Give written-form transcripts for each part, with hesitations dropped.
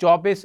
24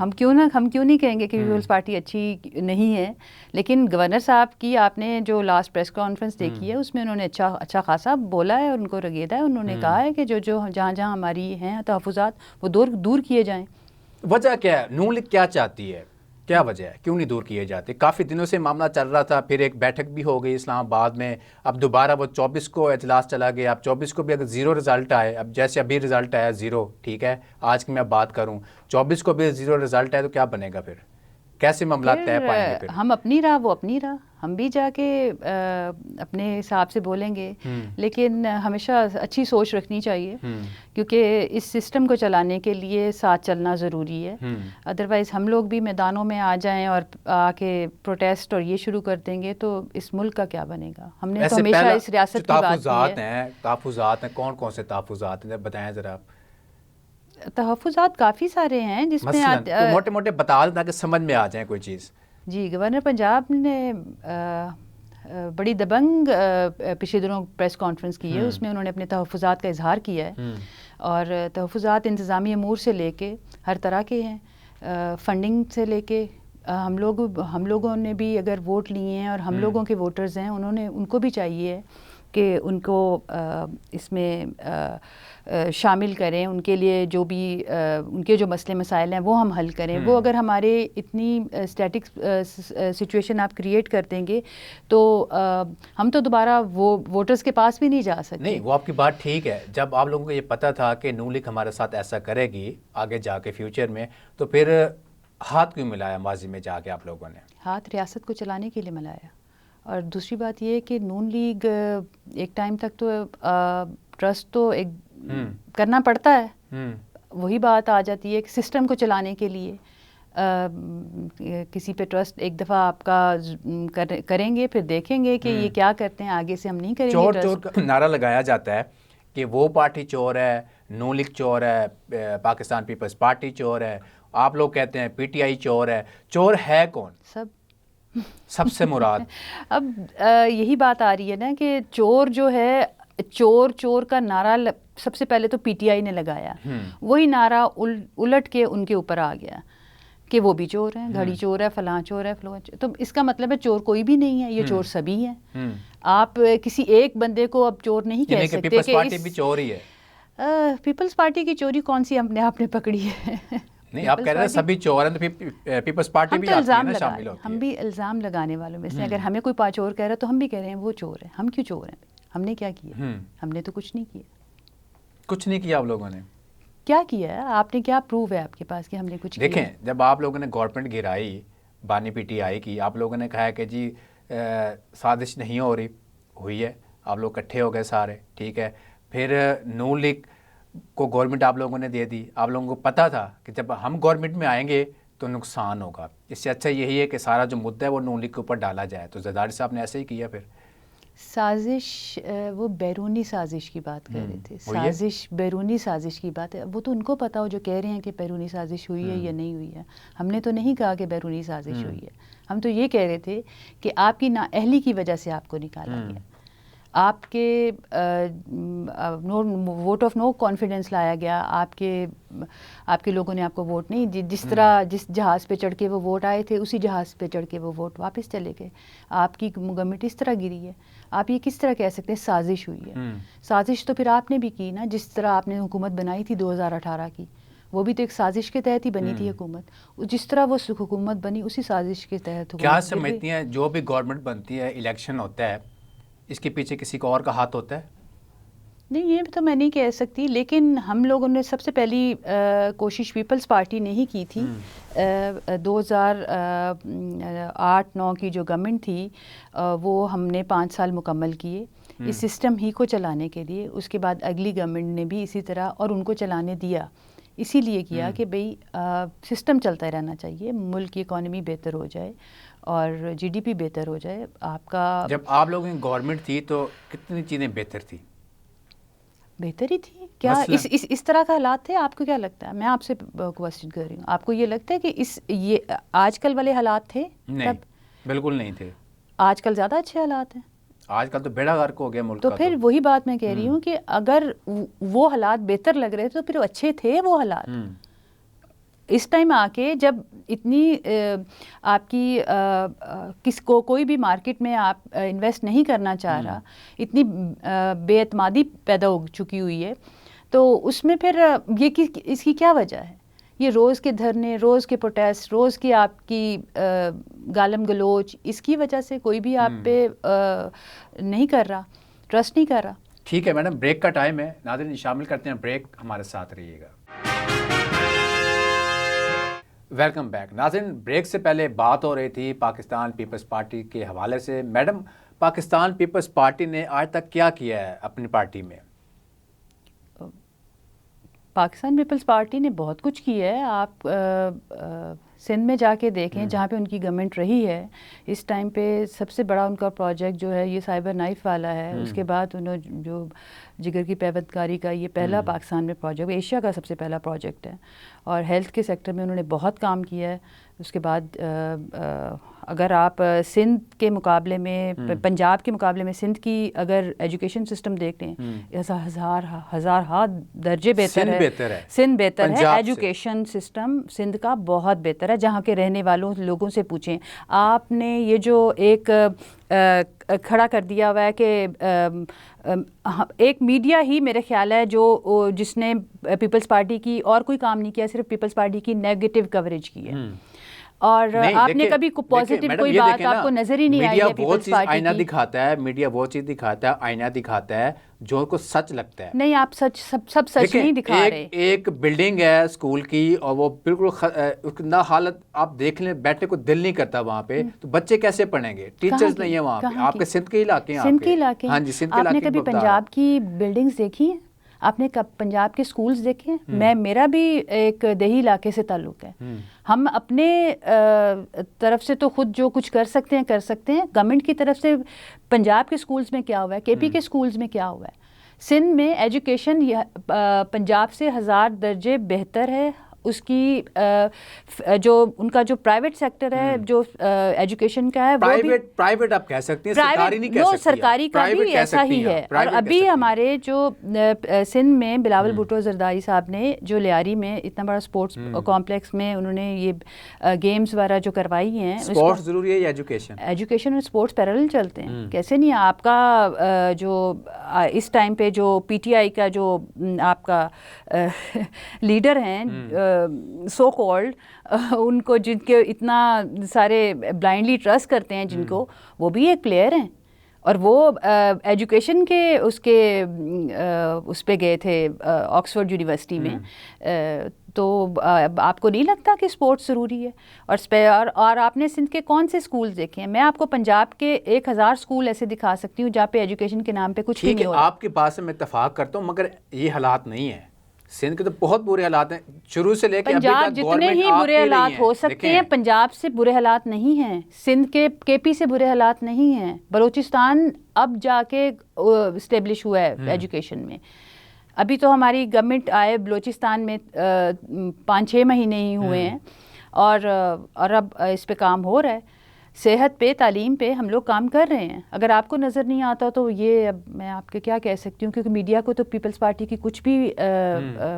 ہم کیوں نہیں کہیں گے کہ پیپلز پارٹی اچھی نہیں ہے، لیکن گورنر صاحب کی آپ نے جو لاسٹ پریس کانفرنس دیکھی ہے اس میں انہوں نے اچھا خاصا بولا ہے اور ان کو رگیدا ہے. انہوں نے کہا ہے کہ جو جہاں ہماری ہیں تحفظات وہ دور کیے جائیں. وجہ کیا ہے؟ نون لیگ کیا چاہتی ہے؟ کیا وجہ ہے کیوں نہیں دور کیے جاتے؟ کافی دنوں سے معاملہ چل رہا تھا، پھر ایک بیٹھک بھی ہو گئی اسلام آباد میں، اب دوبارہ وہ 24 کو اجلاس چلا گیا. اب 24 کو بھی اگر 0 رزلٹ آئے، اب جیسے ابھی رزلٹ آیا 0، ٹھیک ہے، آج کی میں بات کروں، 24 کو بھی 0 رزلٹ آئے تو کیا بنے گا پھر؟ کیسے معاملات طے پائیں گے پھر؟ ہم اپنی راہ وہ اپنی راہ، ہم بھی جا کے اپنے حساب سے بولیں گے، لیکن ہمیشہ اچھی سوچ رکھنی چاہیے کیونکہ اس سسٹم کو چلانے کے لیے ساتھ چلنا ضروری ہے. ادروائز ہم لوگ بھی میدانوں میں آ جائیں اور آ کے پروٹیسٹ اور یہ شروع کر دیں گے تو اس ملک کا کیا بنے گا؟ ہم نے تو ہمیشہ اس ریاست کی بات کی ہے. تحفظات ہیں، کون سے تحفظات ہیں بتائیں ذرا آپ. تحفظات کافی سارے ہیں جس میں موٹے موٹے بتا دیں تاکہ سمجھ میں آ جائیں کوئی چیز. جی، گورنر پنجاب نے بڑی دبنگ پچھلے دنوں پریس کانفرنس کی ہے، اس میں انہوں نے اپنے تحفظات کا اظہار کیا ہے اور تحفظات انتظامی امور سے لے کے ہر طرح کے ہیں، فنڈنگ سے لے کے ہم لوگوں نے بھی اگر ووٹ لیے ہیں اور ہم لوگوں کے ووٹرز ہیں، ان کو بھی چاہیے کہ ان کو اس میں شامل کریں، ان کے لیے جو بھی ان کے جو مسئلے مسائل ہیں وہ ہم حل کریں. وہ اگر ہمارے اتنی اسٹیٹک سچویشن آپ کریٹ کر دیں گے تو ہم تو دوبارہ وہ ووٹرز کے پاس بھی نہیں جا سکتے. نہیں، وہ آپ کی بات ٹھیک ہے. جب آپ لوگوں کو یہ پتہ تھا کہ نون لیگ ہمارے ساتھ ایسا کرے گی آگے جا کے فیوچر میں، تو پھر ہاتھ کیوں ملایا ماضی میں جا کے آپ لوگوں نے؟ ہاتھ ریاست کو چلانے کے لیے ملایا. اور دوسری بات یہ کہ نون لیگ ایک ٹائم تک تو ٹرسٹ تو ایک کرنا پڑتا ہے، وہی بات آ جاتی ہے کہ سسٹم کو چلانے کے لیے کسی پہ ٹرسٹ ایک دفعہ آپ کا کریں گے، پھر دیکھیں گے کہ یہ کیا کرتے ہیں، آگے سے ہم نہیں کریں گے. چور کا نعرہ لگایا جاتا ہے کہ وہ پارٹی چور ہے، نون لیگ چور ہے، پاکستان پیپلز پارٹی چور ہے، آپ لوگ کہتے ہیں پی ٹی آئی چور ہے. چور ہے کون؟ سب سے مراد اب یہی بات آ رہی ہے نا کہ چور جو ہے، چور کا نعرہ سب سے پہلے تو پی ٹی آئی نے لگایا، وہی نعرہ الٹ کے ان کے اوپر آ گیا کہ وہ بھی چور ہیں، گھڑی چور ہے، فلاں چور ہے، فلاں. تو اس کا مطلب ہے چور کوئی بھی نہیں ہے، یہ چور سبھی ہیں. آپ کسی ایک بندے کو اب چور نہیں کہہ سکتے. پیپلز پارٹی بھی چور ہی ہے. پیپلز پارٹی کی چوری کون سی اپنے آپ نے پکڑی ہے؟ نہیں، آپ کہہ رہے ہیں سبھی چور ہیں تو پیپلز پارٹی بھی شامل ہوتی ہے. ہم بھی الزام لگانے والوں میں سے، اگر ہمیں کوئی چور کہہ رہا ہے تو ہم بھی کہہ رہے ہیں وہ چور ہے. ہم کیوں چور ہیں؟ ہم نے کیا کیا؟ ہم نے تو کچھ نہیں کیا. کچھ نہیں کیا آپ لوگوں نے؟ کیا کیا ہے؟ آپ نے کیا پروو ہے آپ کے پاس کہ ہم نے کچھ کیا؟ دیکھیں، جب آپ لوگوں نے گورنمنٹ گرائی بانی پی ٹی آئی کی، آپ لوگوں نے کہا کہ جی سازش نہیں ہو رہی، ہوئی ہے، آپ لوگ اکٹھے ہو گئے سارے، ٹھیک ہے. پھر نون لیگ کو گورنمنٹ آپ لوگوں نے دے دی. آپ لوگوں کو پتہ تھا کہ جب ہم گورنمنٹ میں آئیں گے تو نقصان ہوگا، اس سے اچھا یہی ہے کہ سارا جو مدعا ہے وہ نون لیگ کے اوپر ڈالا جائے. تو زرداری صاحب نے ایسے ہی کیا. پھر سازش، وہ بیرونی سازش کی بات کر رہے تھے. سازش، بیرونی سازش کی بات ہے، وہ تو ان کو پتا ہو جو کہہ رہے ہیں کہ بیرونی سازش ہوئی ہے یا نہیں ہوئی ہے. ہم نے تو نہیں کہا کہ بیرونی سازش ہوئی ہے. ہم تو یہ کہہ رہے تھے کہ آپ کی نااہلی کی وجہ سے آپ کو نکالا گیا، آپ کے ووٹ آف نو کانفیڈنس لایا گیا، آپ کے لوگوں نے آپ کو ووٹ نہیں، جس جہاز پہ چڑھ کے وہ ووٹ آئے تھے اسی جہاز پہ چڑھ کے وہ ووٹ واپس چلے گئے. آپ کی گورنمنٹ اس طرح گری ہے. آپ یہ کس طرح کہہ سکتے ہیں سازش ہوئی ہے؟ سازش تو پھر آپ نے بھی کی نا، جس طرح آپ نے حکومت بنائی تھی 2018 کی، وہ بھی تو ایک سازش کے تحت ہی بنی تھی حکومت. جس طرح وہ حکومت بنی اسی سازش کے تحت. کیا سمجھتی ہیں جو بھی گورنمنٹ بنتی ہے، الیکشن ہوتا ہے، اس کے پیچھے کسی کو اور کا ہاتھ ہوتا ہے؟ نہیں، یہ تو میں نہیں کہہ سکتی، لیکن ہم لوگوں نے سب سے پہلی کوشش پیپلز پارٹی نے ہی کی تھی. 2008-9 کی جو گورنمنٹ تھی وہ ہم نے 5 سال مکمل کیے اس سسٹم ہی کو چلانے کے لیے. اس کے بعد اگلی گورنمنٹ نے بھی اسی طرح، اور ان کو چلانے دیا اسی لیے کیا کہ بھئی سسٹم چلتا رہنا چاہیے، ملک کی اکانومی بہتر ہو جائے اور جی ڈی پی بہتر ہو جائے. آپ کا جب آپ لوگوں کی گورنمنٹ تھی تو کتنی چیزیں بہتر تھی؟ بہتر ہی تھی. کیا اس طرح کا حالات تھے؟ آپ کو کیا لگتا ہے؟ میں آپ سے کوسچن کر رہی ہوں، آپ کو یہ لگتا ہے کہ یہ آج کل والے حالات تھے؟ نہیں، بالکل نہیں تھے. آج کل زیادہ اچھے حالات ہیں. آج کل تو بیڑا غرق ہو گیا ملک کا. تو پھر وہی بات میں کہہ رہی ہوں کہ اگر وہ حالات بہتر لگ رہے تھے تو پھر اچھے تھے وہ حالات. اس ٹائم آ کے جب اتنی آپ کی کوئی بھی مارکیٹ میں آپ انویسٹ نہیں کرنا چاہ رہا, اتنی بے اعتمادی پیدا ہو چکی ہوئی ہے, تو اس میں پھر یہ اس کی کیا وجہ ہے؟ یہ روز کے دھرنے, روز کے پروٹیسٹ, روز کی آپ کی گالم گلوچ, اس کی وجہ سے کوئی بھی آپ پہ نہیں کر رہا, ٹرسٹ نہیں کر رہا. ٹھیک ہے میڈم, بریک کا ٹائم ہے, ناظرین شامل کرتے ہیں بریک, ہمارے ساتھ رہیے گا. Welcome back. ناظرین, بریک سے پہلے بات ہو رہی تھی پاکستان پیپلز پارٹی کے حوالے سے. میڈم, پاکستان پیپلز پارٹی نے آج تک کیا کیا ہے اپنی پارٹی میں؟ پاکستان پیپلز پارٹی نے بہت کچھ کیا ہے. آپ سندھ میں جا کے دیکھیں جہاں پہ ان کی گورنمنٹ رہی ہے, اس ٹائم پہ سب سے بڑا ان کا پروجیکٹ جو ہے یہ سائبر نائف والا ہے. اس کے بعد انہوں جو جگر کی پیوند کاری کا یہ پہلا پاکستان میں پروجیکٹ, ایشیا کا سب سے پہلا پروجیکٹ ہے, اور ہیلتھ کے سیکٹر میں انہوں نے بہت کام کیا ہے. اس کے بعد اگر آپ سندھ کے مقابلے میں, پنجاب کے مقابلے میں سندھ کی اگر ایجوکیشن سسٹم دیکھ لیں, ہزار درجے بہتر ہے. سندھ بہتر ہے, ایجوکیشن سسٹم سندھ کا بہت بہتر ہے. جہاں کے رہنے والوں لوگوں سے پوچھیں. آپ نے یہ جو ایک کھڑا کر دیا ہوا ہے کہ ایک میڈیا ہی میرے خیال ہے جو جس نے پیپلز پارٹی کی اور کوئی کام نہیں کیا, صرف پیپلز پارٹی کی نیگیٹو کوریج کی ہے. اور آپ نے کبھی پازیٹیو کوئی بات آپ کو نظر ہی نہیں آئی ہے پیپلز پارٹی کی. آئینہ دکھاتا ہے, میڈیا وہ چیز دکھاتا ہے, آئینہ دکھاتا ہے جو کو سچ لگتا ہے. نہیں, آپ سب سچ نہیں دکھا رہے. ایک بلڈنگ ہے اسکول کی اور وہ بالکل نہ حالت, آپ دیکھ لیں بیٹھنے کو دل نہیں کرتا وہاں پہ, تو بچے کیسے پڑھیں گے؟ ٹیچرز نہیں ہیں وہاں پہ. آپ کے سندھ کے علاقے ہیں, سندھ کے علاقے, ہاں جی, سندھ کے آپ علاقے. نے کبھی پنجاب کی بلڈنگز دیکھی ہیں؟ آپ نے پنجاب کے سکولز دیکھے ہیں؟ میرا بھی ایک دیہی علاقے سے تعلق ہے. ہم اپنے طرف سے تو خود جو کچھ کر سکتے ہیں. گورنمنٹ کی طرف سے پنجاب کے سکولز میں کیا ہوا ہے, کے پی کے سکولز میں کیا ہوا ہے. سندھ میں ایجوکیشن پنجاب سے 1000 درجے بہتر ہے. اس کی جو ان کا جو پرائیویٹ سیکٹر ہے جو ایجوکیشن کا ہے, پرائیویٹ آپ کہہ سکتے ہیں, سرکاری نہیں کہہ سکتی. سرکاری کا بھی ایسا ہی ہے. اور ابھی ہمارے جو سندھ میں بلاول بھٹو زرداری صاحب نے جو لیاری میں اتنا بڑا اسپورٹس کمپلیکس میں انہوں نے یہ گیمز وغیرہ جو کروائی ہیں. اسپورٹس ضروری ہے یا ایجوکیشن اور اسپورٹس پیرالل چلتے ہیں, کیسے نہیں. آپ کا جو اس ٹائم پہ جو پی ٹی آئی کا جو آپ کا لیڈر ہیں سو کالڈ, ان کو جن کے اتنا سارے بلائنڈلی ٹرسٹ کرتے ہیں جن کو, وہ بھی ایک پلیئر ہیں. اور وہ ایجوکیشن کے اس پہ گئے تھے آکسفورڈ یونیورسٹی میں. تو آپ کو نہیں لگتا کہ اسپورٹس ضروری ہے؟ اور آپ نے سندھ کے کون سے اسکول دیکھے ہیں؟ میں آپ کو پنجاب کے 1000 اسکول ایسے دکھا سکتی ہوں جہاں پہ ایجوکیشن کے نام پہ کچھ بھی نہیں ہو رہا. آپ کی بات سے میں اتفاق کرتا ہوں, مگر یہ حالات نہیں ہیں. سندھ کے تو بہت برے حالات ہیں شروع سے لے کے ابھی تک. پنجاب جتنے ہی برے حالات ہو سکتے ہیں, پنجاب سے برے حالات نہیں ہیں. سندھ کے پی سے برے حالات نہیں ہیں. بلوچستان اب جا کے اسٹیبلش ہوا ہے ایجوکیشن میں. ابھی تو ہماری گورنمنٹ آئے بلوچستان میں 5-6 مہینے ہی ہوئے ہیں, اور اب اس پہ کام ہو رہا ہے. صحت پہ, تعلیم پہ ہم لوگ کام کر رہے ہیں. اگر آپ کو نظر نہیں آتا تو یہ اب میں آپ کے کیا کہہ سکتی ہوں, کیونکہ میڈیا کو تو پیپلز پارٹی کی کچھ بھی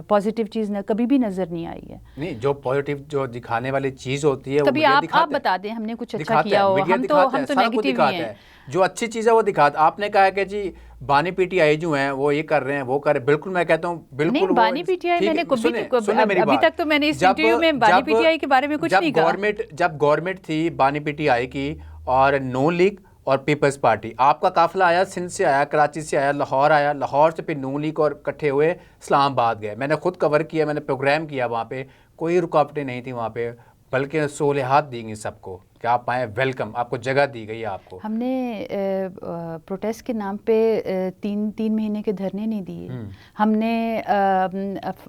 پازیٹیو چیز کبھی بھی نظر نہیں آئی ہے. نہیں, جو پازیٹیو جو دکھانے والی چیز ہوتی ہے کبھی آپ بتا دیں ہم نے کچھ اچھا کیا ہو. ہم تو نیگیٹو ہی ہیں. جو اچھی چیز ہے وہ دکھاتا. آپ نے کہا کہ جی بانی پی ٹی آئی جو ہیں وہ یہ کر رہے ہیں وہ کر رہے ہیں. بالکل میں کہتا ہوں بالکل. بانی پی ٹی آئی میں نے ابھی تک تو میں نے اس انٹرویو میں بانی پی ٹی آئی کے بارے میں کچھ نہیں کہا. جب گورنمنٹ تھی بانی پی ٹی آئی کی اور نون لیگ اور پیپلز پارٹی, آپ کا قافلہ آیا سندھ سے, آیا کراچی سے, آیا لاہور, آیا لاہور سے پھر نون لیگ اور اکٹھے ہوئے اسلام آباد گئے. میں نے خود کور کیا, میں نے پروگرام کیا وہاں پہ, کوئی رکاوٹیں نہیں تھیں وہاں پہ, بلکہ سہولیات دی گئی سب کو کہ آپ آئیں, ویلکم, آپ کو جگہ دی گئی. آپ کو ہم نے پروٹیسٹ کے نام پہ 3 مہینے کے دھرنے نہیں دیے. ہم نے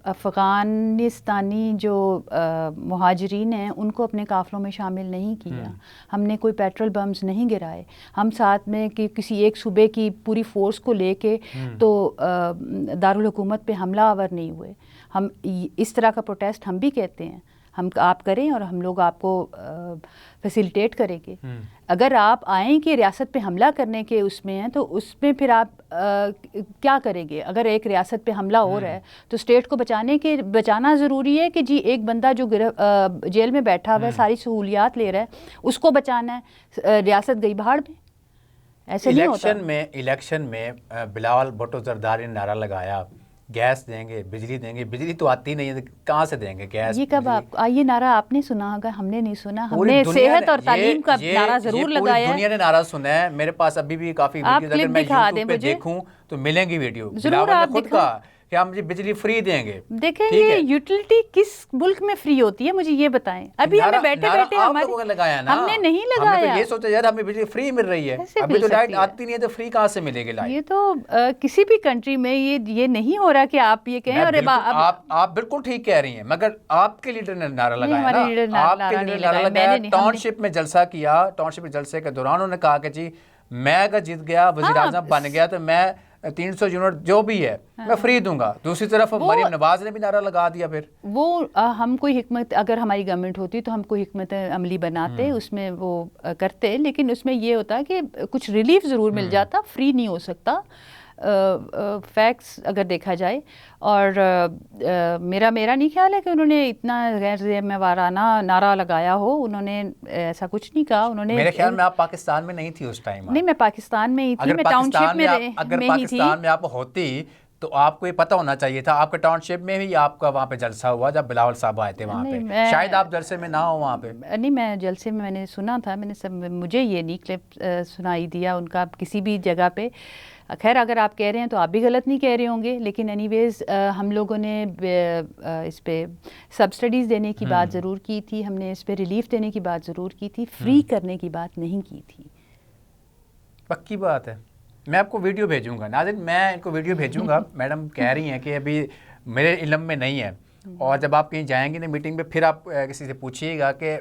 افغانستانی جو مہاجرین ہیں ان کو اپنے قافلوں میں شامل نہیں کیا. ہم نے کوئی پیٹرول بمز نہیں گرائے. ہم ساتھ میں کہ کسی ایک صوبے کی پوری فورس کو لے کے تو دارالحکومت پہ حملہ آور نہیں ہوئے. ہم اس طرح کا پروٹیسٹ ہم بھی کہتے ہیں. آپ کریں اور ہم لوگ آپ کو فیسیلیٹیٹ کریں گے. اگر آپ آئیں کہ ریاست پہ حملہ کرنے کے اس میں ہیں تو اس میں پھر آپ کیا کریں گے؟ اگر ایک ریاست پہ حملہ ہو رہا ہے تو اسٹیٹ کو بچانا ضروری ہے کہ جی ایک بندہ جو جیل میں بیٹھا ہوا ہے ساری سہولیات لے رہا ہے اس کو بچانا ہے، ریاست گئی بہاڑ میں. ایسے نہیں ہوتا. الیکشن میں بلاول بھٹو زرداری نے نعرہ لگایا گیس دیں گے، بجلی دیں گے. بجلی تو آتی نہیں ہے، کہاں سے دیں گے گیس؟ یہ کب یہ نعرہ آپ نے سنا ہوگا، ہم نے نہیں سنا. ہم نے صحت اور تعلیم کا نعرہ ضرور لگایا ہے. پوری دنیا نے نعرہ سنا ہے. میرے پاس ابھی بھی کافی ویڈیوز اگر میں یوٹیوب پہ دیکھوں تو ملیں گی ویڈیو. ضرور آپ خود کہا کہ ہم مجھے بجلی فری دیں گے. دیکھیں یہ یوٹیلٹی کس ملک میں فری ہوتی ہے مجھے یہ بتائیں. ابھی ہمیں بیٹھے بیٹھے ہم نے نہیں لگایا. یہ سوچا یار ہمیں بجلی فری مل رہی ہے، ابھی تو لائٹ آتی نہیں ہے تو فری کہاں سے ملے گی لائٹ؟ یہ تو کسی بھی کنٹری میں یہ نہیں ہو رہا کہ آپ یہ کہیں. اور آپ بالکل ٹھیک کہہ رہی ہیں، مگر آپ کے لیڈر نے نعرہ لگایا نا، آپ کے لیڈر نے نعرہ لگایا. ٹاؤن شپ میں جلسہ کیا، ٹاؤن شپ جلسے کے دوران انہوں نے کہا کہ جی میں اگر جیت گیا، وزیر اعظم بن گیا تو میں 300 یونٹ جو بھی ہے میں فری دوں گا. دوسری طرف مریم نواز نے بھی نعرہ لگا دیا. پھر وہ ہم کوئی حکمت، اگر ہماری گورنمنٹ ہوتی تو ہم کوئی حکمت عملی بناتے، اس میں وہ کرتے. لیکن اس میں یہ ہوتا کہ کچھ ریلیف ضرور مل جاتا، فری نہیں ہو سکتا فیکٹس اگر دیکھا جائے. اور میرا نہیں خیال ہے کہ انہوں نے اتنا غیر ذمہ وارانہ نعرہ لگایا ہو. انہوں نے ایسا کچھ نہیں کہا. انہوں نے، میرے خیال میں آپ پاکستان میں نہیں تھی اس ٹائم. نہیں، میں پاکستان میں ہی تھی، میں ٹاؤن شپ میں ہی تھی. اگر پاکستان میں آپ ہوتی تو آپ کو یہ پتہ ہونا چاہیے تھا. آپ کے ٹاؤن شپ میں ہی آپ کا وہاں پہ جلسہ ہوا جب بلاول صاحب آئے تھے وہاں پہ. شاید آپ جلسے میں نہ ہو وہاں پہ. نہیں، میں جلسے میں نے سنا تھا. مجھے یہ نہیں کلپ سنائی دیا ان کا کسی بھی جگہ پہ. خیر اگر آپ کہہ رہے ہیں تو آپ بھی غلط نہیں کہہ رہے ہوں گے. لیکن اینی ویز ہم لوگوں نے اس پہ سبسڈیز دینے کی بات ضرور کی تھی، ہم نے اس پہ ریلیف دینے کی بات ضرور کی تھی، فری کرنے کی بات نہیں کی تھی. پکی بات ہے. میں آپ کو ویڈیو بھیجوں گا ناظرین، میں ان کو ویڈیو بھیجوں گا. میڈم کہہ رہی ہیں کہ ابھی میرے علم میں نہیں ہے. اور جب آپ کہیں جائیں گے نا میٹنگ پہ، پھر آپ کسی سے پوچھیے گا کہ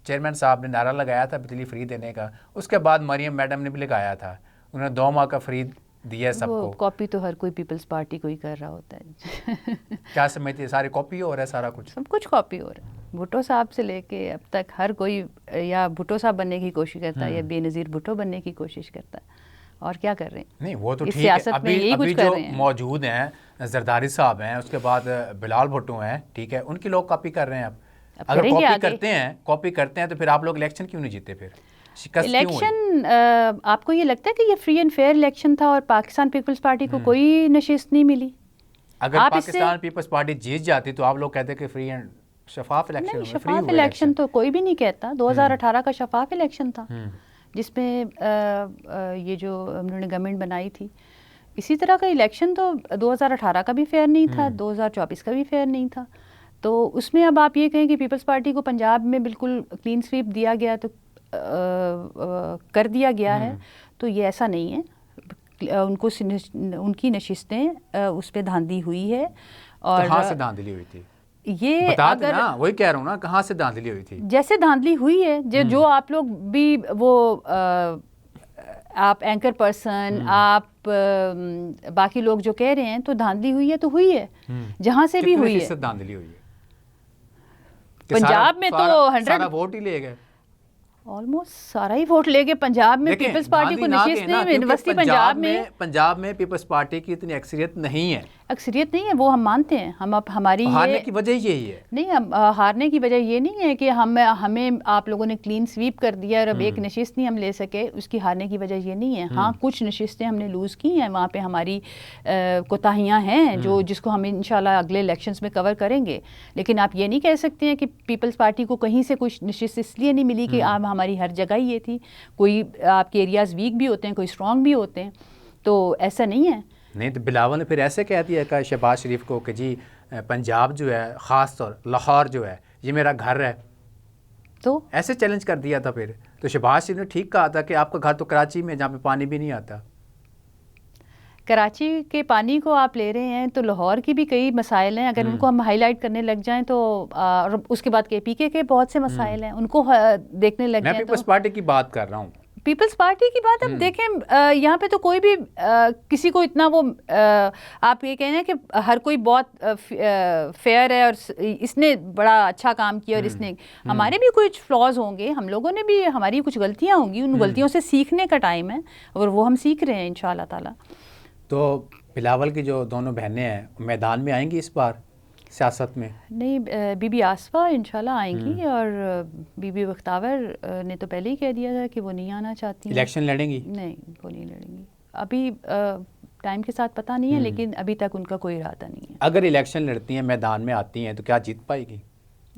چیئرمین صاحب نے نعرہ لگایا تھا بجلی فری دینے کا. اس کے بعد مریم میڈم نے بھی لگایا تھا، انہوں نے 2 ماہ کا فری دیا سب کو. کاپی تو ہر کوئی پیپلز پارٹی کو ہی کر رہا ہوتا ہے. کیا سمجھتی ہے؟ ساری کاپی ہو رہا ہے، سارا کچھ سب کچھ کاپی ہو رہا ہے. بھٹو صاحب سے لے کے اب تک ہر کوئی یا بھٹو صاحب بننے کی کوشش کرتا ہے یا بے نظیر بھٹو بننے کی کوشش کرتا ہے. اور کیا کر رہے ہیں؟ نہیں وہ تو ٹھیک ہے. ابھی جو موجود ہیں زرداری صاحب ہیں، اس کے بعد بلال بھٹو ہیں، ٹھیک ہے، ان کی لوگ کاپی کر رہے ہیں. اب اگر کاپی کرتے ہیں تو پھر آپ لوگ الیکشن کیوں نہیں جیتے؟ پھر الیکشن آپ کو یہ لگتا ہے کہ یہ فری اینڈ فیئر الیکشن تھا اور پاکستان پیپلز پارٹی کو کوئی نشست نہیں ملی؟ اگر پاکستان پیپلز پارٹی جیت جاتی تو آپ لوگ کہتے کہ فری اینڈ شفاف الیکشن. شفاف الیکشن تو کوئی بھی نہیں کہتا. 2018 کا شفاف الیکشن تھا جس میں یہ جو انہوں نے گورنمنٹ بنائی تھی. اسی طرح کا الیکشن تو 2018 کا بھی فیئر نہیں تھا، 2024 کا بھی فیئر نہیں تھا. تو اس میں اب آپ یہ کہیں کہ پیپلز پارٹی کو پنجاب میں بالکل کلین سویپ دیا گیا تو کر دیا گیا ہے، تو یہ ایسا نہیں ہے. ان کی نشستیں اس پہ دھاندلی ہوئی ہے. اور کہاں سے دھاندلی ہوئی تھی یہ بتا دیں نا، وہی کہہ رہا ہوں نا، کہاں سے دھاندلی ہوئی تھی؟ جیسے دھاندلی ہوئی ہے جو آپ لوگ بھی وہ آپ اینکر پرسن، آپ باقی لوگ جو کہہ رہے ہیں تو دھاندلی ہوئی ہے تو ہوئی ہے، جہاں سے بھی ہوئی ہے. دھاندلی ہوئی ہے پنجاب میں تو 100 ووٹ ہی لے گئے، آلموسٹ سارا ہی ووٹ لے کے. پنجاب میں پیپلز پارٹی کو نشست نہیں، یونیورسٹی پنجاب میں پیپلز پارٹی کی اتنی اکثریت نہیں ہے. اکثریت نہیں ہے وہ ہم مانتے ہیں. ہم اب ہماری ہارنے کی وجہ یہی ہے. نہیں، ہارنے کی وجہ یہ نہیں ہے کہ ہمیں آپ لوگوں نے کلین سویپ کر دیا اور اب ایک نشست نہیں ہم لے سکے. اس کی ہارنے کی وجہ یہ نہیں ہے. ہاں کچھ نشستیں ہم نے لوز کی ہیں، وہاں پہ ہماری کوتاہیاں ہیں جس کو ہم انشاءاللہ اگلے الیکشنز میں کور کریں گے. لیکن آپ یہ نہیں کہہ سکتے ہیں کہ پیپلز پارٹی کو کہیں سے کچھ نشست اس لیے نہیں ملی کہ ہماری ہر جگہ ہی یہ تھی. کوئی آپ کے ایریاز ویک بھی ہوتے ہیں، کوئی اسٹرانگ بھی ہوتے ہیں، تو ایسا نہیں ہے. نہیں تو بلاول نے پھر ایسے کہہ دیا کہ شہباز شریف کو کہ جی پنجاب جو ہے، خاص طور لاہور جو ہے، یہ میرا گھر ہے، تو ایسے چیلنج کر دیا تھا. پھر تو شہباز شریف نے ٹھیک کہا تھا کہ آپ کا گھر تو کراچی میں جہاں پہ پانی بھی نہیں آتا. کراچی کے پانی کو آپ لے رہے ہیں تو لاہور کی بھی کئی مسائل ہیں. اگر ان کو ہم ہائی لائٹ کرنے لگ جائیں تو اس کے بعد کے پی کے بہت سے مسائل ہیں، ان کو دیکھنے لگ جائیں. میں پیپلز پارٹی کی بات کر رہا ہوں. پیپلز پارٹی کی بات اب دیکھیں یہاں پہ تو کوئی بھی کسی کو اتنا وہ آپ یہ کہنا کہ ہر کوئی بہت فیئر ہے اور اس نے بڑا اچھا کام کیا اور اس نے ہمارے بھی کچھ فلاز ہوں گے, ہم لوگوں نے بھی ہماری کچھ غلطیاں ہوں گی, ان غلطیوں سے سیکھنے کا ٹائم ہے اور وہ ہم سیکھ رہے ہیں انشاءاللہ تعالیٰ. تو بلاول کی جو دونوں بہنیں ہیں میدان میں آئیں گی اس بار سیاست میں؟ نہیں, بی بی آصفہ انشاءاللہ آئیں گی اور بی بی بختاور نے تو پہلے ہی کہہ دیا تھا کہ وہ نہیں آنا چاہتی ہیں. الیکشن لڑیں گی؟ نہیں, وہ نہیں لڑیں گی. ابھی ٹائم کے ساتھ پتہ نہیں ہے, لیکن ابھی تک ان کا کوئی ارادہ نہیں ہے. اگر الیکشن لڑتی ہیں, میدان میں آتی ہیں, تو کیا جیت پائے گی,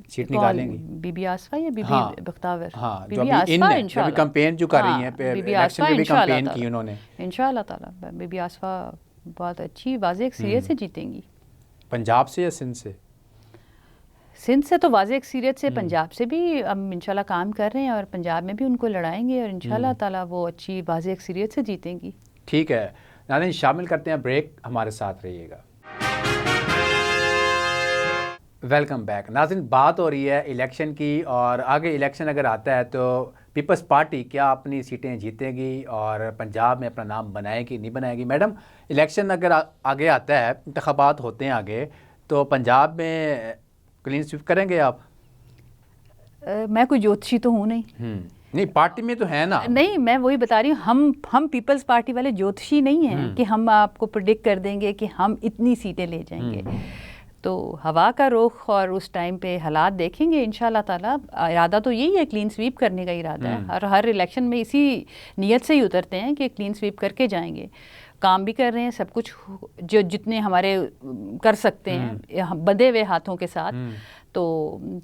سیٹ نکالیں گی؟ بی بی آصفہ یا بی بی بختاور؟ ہاں, بی جو بی ابھی آصفہ جو انشاءاللہ کمپین جو کر رہی ہیں, بی بی الیکشن آصفہ میں بھی کمپین انشاءاللہ کی انہوں نے. انشاءاللہ تعالیٰ بی بی آصفہ بہت اچھی واضح اکثریت سے جیتیں گی. پنجاب سے یا سندھ سے؟ سندھ سے تو واضح اکثریت سے, پنجاب سے بھی ہم انشاءاللہ کام کر رہے ہیں اور پنجاب میں بھی ان کو لڑائیں گے اور انشاءاللہ تعالیٰ وہ اچھی واضح اکثریت سے جیتیں گی. ٹھیک ہے ناظرین, شامل کرتے ہیں بریک, ہمارے ساتھ رہیے گا. Welcome back. ناظرین, بات ہو رہی ہے الیکشن کی, اور آگے الیکشن اگر آتا ہے تو پیپلز پارٹی کیا اپنی سیٹیں جیتے گی اور پنجاب میں اپنا نام بنائے گی نہیں بنائے گی؟ میڈم, الیکشن اگر آگے آتا ہے, انتخابات ہوتے ہیں آگے, تو پنجاب میں کلین سویپ کریں گے آپ؟ میں کوئی جوتشی تو ہوں نہیں, پارٹی میں تو ہے نا. نہیں, میں وہی بتا رہی ہوں, ہم پیپلز پارٹی والے جوتشی نہیں ہیں کہ ہم آپ کو پریڈکٹ کر دیں گے کہ ہم اتنی سیٹیں لے جائیں گے. تو ہوا کا رخ اور اس ٹائم پہ حالات دیکھیں گے انشاءاللہ تعالیٰ. ارادہ تو یہی ہے, کلین سویپ کرنے کا ارادہ ہے, اور ہر الیکشن میں اسی نیت سے ہی اترتے ہیں کہ کلین سویپ کر کے جائیں گے. کام بھی کر رہے ہیں, سب کچھ جو جتنے ہمارے کر سکتے ہیں بدے ہوئے ہاتھوں کے ساتھ تو